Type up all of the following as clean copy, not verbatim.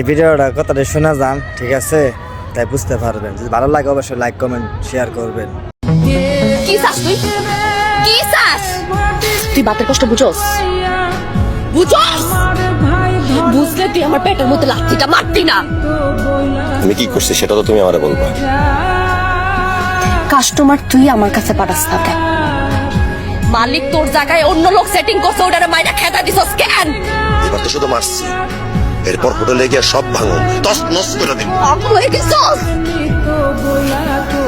এই ভিডিওটা কতটা শোনা যান, ঠিক আছে? তাই বুঝতে পারবেন। যদি ভালো লাগে অবশ্যই লাইক কমেন্ট শেয়ার করবেন। কি চাস তুই? কি চাস? তুই বাতের কষ্ট বুঝোস? বুঝোস? বুঝলে তুই আমার পেটের মধ্যে লাঠিটা মারতি না। আমি কি করছি সেটা তো তুমি আমারে বলবা। কাস্টমার তুই আমার কাছে পাঠাস না কেন? মালিক তোর জায়গায় অন্য লোক সেটিং করছে, ওটারে মাইনা খেতা দিছস কেন? এবার তো শুধু মারছি, এরপর হোটেলে গিয়ে সব ভাঙো তস নস করে দিন। পাগল হয়ে গেছস?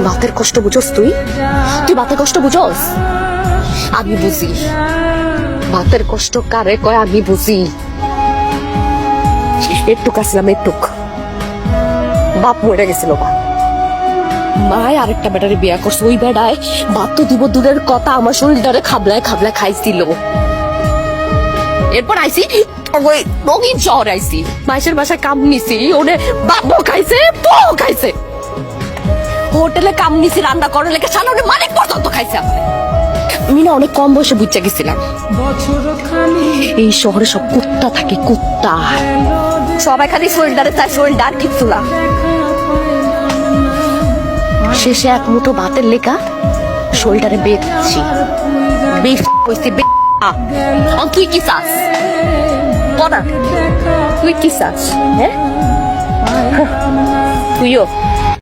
বাতের কষ্ট বুঝোস তুই? তুই বাতের কষ্ট বুঝোস? আমি বুঝি বাতের কষ্ট কারে কয়, আমি বুঝি। একটুক আসলাম, একটুক বাপ মরে গেছিল, মায় আরেকটা বেটারে বিয়া করছে। ওই বেড়ায় বাপ তো দিব দূরের কথা, আমার শরীরটারে খাবলায় খাবলায় খাইছিল। এরপর আইসি ওই রঙিন শহরে আইসি, মাইসের বাসায় কাম নিছি, ওনে বাপও খাইছে বউ খাইছে। হোটেলে কাম নিছি রান্না করে লেগে সামনে মালিক পর্যন্ত খাইছে। আমি না অনেক কম বয়সে বুঝতে গেছিলাম এই শহরে সব কুত্তা থাকে, কুত্তা। সবাই খালি শরীরটারে চায়, শরীরটা আর কিছু না। শেষে এক মুঠো ভাতের লেখা শরীরটারে বেচছি। তুই কি চাস? তুই কি চাস? হ্যাঁ, তুইও